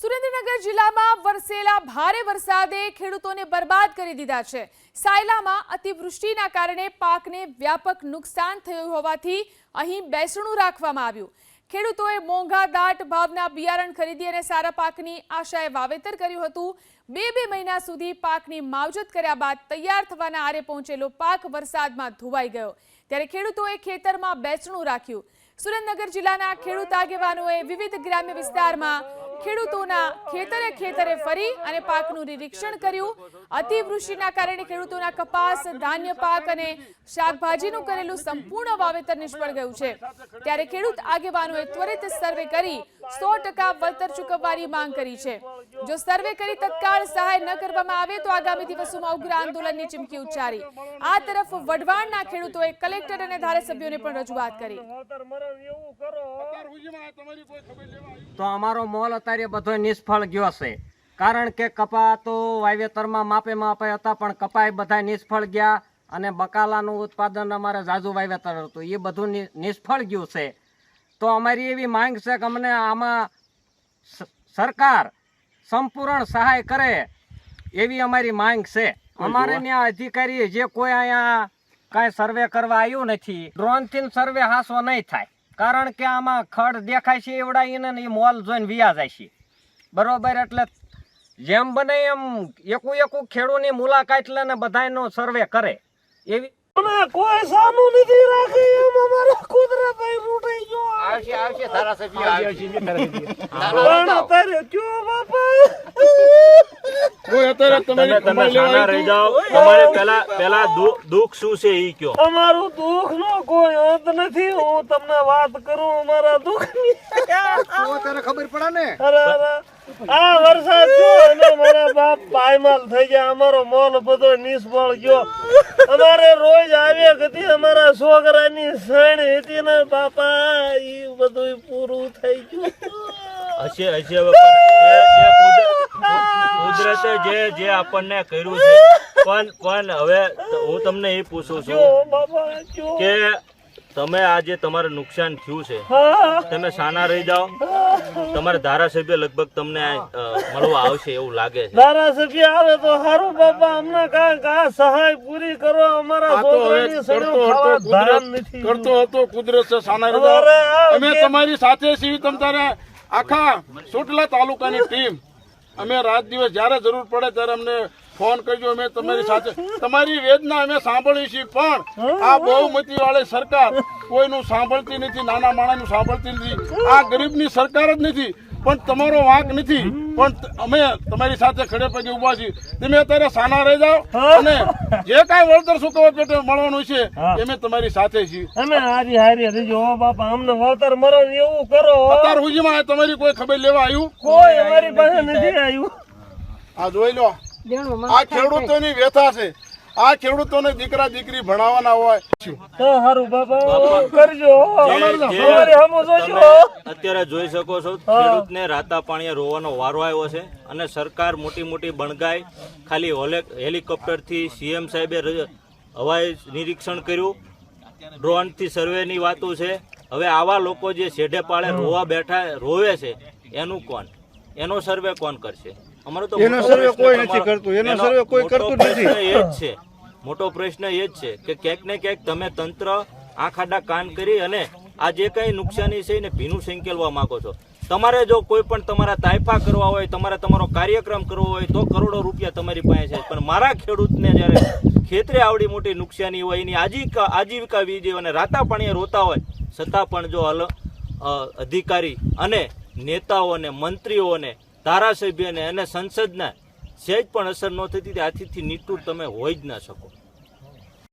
સુરેન્દ્રનગર જિલ્લામાં વરસેલા ભારે વરસાદે ખેડૂતોને બરબાદ કરી દીધા છે। સાયલામાં અતિવૃષ્ટિના કારણે પાકને વ્યાપક નુકસાન થયું હોવાથી અહીં બેસણું રાખવામાં આવ્યું। ખેડૂતોએ મોંઘા દાટ ભાવના બિયારણ ખરીદી અને સારા પાકની આશાએ વાવેતર કર્યું હતું। બે મહિના સુધી પાકની માવજત કર્યા બાદ તૈયાર થવાના આરે પહોંચેલો પાક વરસાદમાં ધોવાઈ ગયો, ત્યારે ખેડૂતોએ ખેતરમાં બેસણું રાખ્યું। સુરેન્દ્રનગર જિલ્લાના ખેડૂત આગેવાનોએ વિવિધ ગ્રામ્ય વિસ્તારમાં ખેડૂતોના ખેતરે ફરી અને પાકનું નિરીક્ષણ કર્યું। અતિવૃષ્ટિના કારણે ખેડૂતોના કપાસ, ધાન્ય પાક અને શાકભાજીનું કરેલું સંપૂર્ણ વાવેતર નિષ્ફળ ગયું છે, ત્યારે ખેડૂત આગેવાનોએ ત્વરિત સર્વે કરી 100% વળતર ચૂકવવાની માંગ કરી છે। જો સર્વે કરી તત્કાળ સહાય ન કરવામાં આવે તો આગામી દિવસોમાં ઉગ્ર આંદોલનની ચીમકી ઉચ્ચારી। આ તરફ વઢવાણના ખેડૂતોએ કલેક્ટર અને ધારાસભ્યોને પણ રજૂઆત કરી। તો અમારો મોલ અત્યારે બધો નિષ્ફળ ગયો છે, કારણ કે કપા તો વાવેતરમાં માપે હતા, પણ કપાય બધા નિષ્ફળ ગયા અને બકાલાનું ઉત્પાદન અમારે ઝાઝુ વાવેતર હતું, એ બધું નિષ્ફળ ગયું છે। તો અમારી એવી માંગ છે કે અમને આમાં સરકાર સંપૂર્ણ સહાય કરે એવી અમારી માંગ છે। અમારે ત્યાં અધિકારી જે કોઈ અહીંયા કાંઈ સર્વે કરવા આવ્યું નથી, ડ્રોનથી સર્વે હાસો નહીં થાય, કારણ કે આમાં ખડ દેખાય છે એવડાવીને એ મોલ જોઈને વિયા જાય છે, બરોબર। એટલે જેમ બને એમ એકું ખેડૂતની મુલાકાત લે ને બધાનો સર્વે કરે એવી કોઈ સાનું નથી રાખે એમ અમારો કુદરત લૂંટાઈ ગયો। આવશે ધારાસભ્ય પણ અત્યારે ક્યો બાપા કોઈ અત્યારે તમે શાના રહી જાઓ। તમારે પેલા દુઃખ શું છે ઈ કયો। અમારું દુઃખ નો કોઈ અંત નથી। હું તમને વાત કરું અમારા દુઃખની, તને ખબર પડે ને। અરે આ વરસાદ જો અને મારા બાપ પાયમાલ થઈ ગયા, અમારો મોલ બધો નિષ્ફળ ગયો। અમારે રોજ આવ્યા હતી, અમારા છોકરાની સણ હતી ને બાપા, ઈ બધું પૂરું થઈ ગયું। હશે કુદરતે જે આપણને કર્યું છે, પણ હવે હું તમને એ પૂછું છું કે તમે આજે તમારું નુકસાન થયું છે, તમે શાના રહી જાઓ। તમારા ધારાસભ્ય લગભગ તમને મળવા આવશે એવું લાગે છે। ધારાસભ્ય આવે તો સારું બાપા, અમને કાંઈક આ સહાય પૂરી કરો। અમારા છોકરાની સણ્યો ખાવા ધાન નથી કરતો હતો કુદરત છે શાના રહી જાઓ। અમે તમારી સાથે છીએ, તમ તારે આખા ચોટીલા તાલુકાની ટીમ, અમે રાત દિવસ જ્યારે જરૂર પડે ત્યારે અમને ફોન કરજો, અમે તમારી સાથે, તમારી વેદના અમે સાંભળી છીએ, પણ આ બહુમતી વાળી સરકાર કોઈનું સાંભળતી નથી, નાના માણસનું સાંભળતી નથી। આ ગરીબની સરકાર જ નથી, પણ તમારો વાંક નથી, પણ અમે તમારી સાથે ખડે પગે ઉભા છીએ। તમે અત્યારે સાના રહી જાઓ અને જે કાંઈ વળતર ચૂકવવા પેટે મળવાનું છે અમે તમારી સાથે છીએ। અમે હારી રહીજો બાપા, અમને વળતર મળે એવું કરો। અત્યાર સુધીમાં તમારી કોઈ ખબર લેવા આવ્યું? કોઈ અમારી પાસે નથી આવ્યું। આ જોઈ લો, આ ખેડૂતોની વ્યથા છે। આ ખેડૂતોને દીકરા દીકરી ભણાવવાના હોય તો સારું બાપા કરજો, અત્યારે જોઈ શકો છો ખેડૂતને રાતા પાણીએ રોવાનો વારો આવ્યો છે, અને સરકાર મોટી બણગાઈ ખાલી હેલિકોપ્ટરથી સીએમ સાહેબે હવાઈ નિરીક્ષણ કર્યું, ડ્રોનથી સર્વેની વાતો છે। હવે આવા લોકો જે શેઢે પાળે રોવે છે એનું કોણ, એનો સર્વે કોણ કરશે? અમારો તો મોટો પ્રશ્ન એ જ છે કે ક્યાંક ને ક્યાંક તમે તંત્ર આંખ આડા કાન કરી અને આ જે કઈ નુકસાની છે એને ભીનું સંકેલવા માંગો છો। તમારે જો કોઈ પણ તમારા તાયફા કરવા હોય, તમારો કાર્યક્રમ કરવો હોય તો કરોડો રૂપિયા તમારી પાસે છે, પણ મારા ખેડૂતને જયારે ખેતરે આવડી મોટી નુકસાની હોય, એની આજીવિકા વીજે અને રાતા પાણીએ રોતા હોય, છતાં પણ જો અધિકારી અને નેતાઓને, મંત્રીઓને, ધારાસભ્યને અને સંસદને સહેજ પણ અસર ન થતી, આથી નિષ્ઠુર તમે હોઈ જ ના શકો।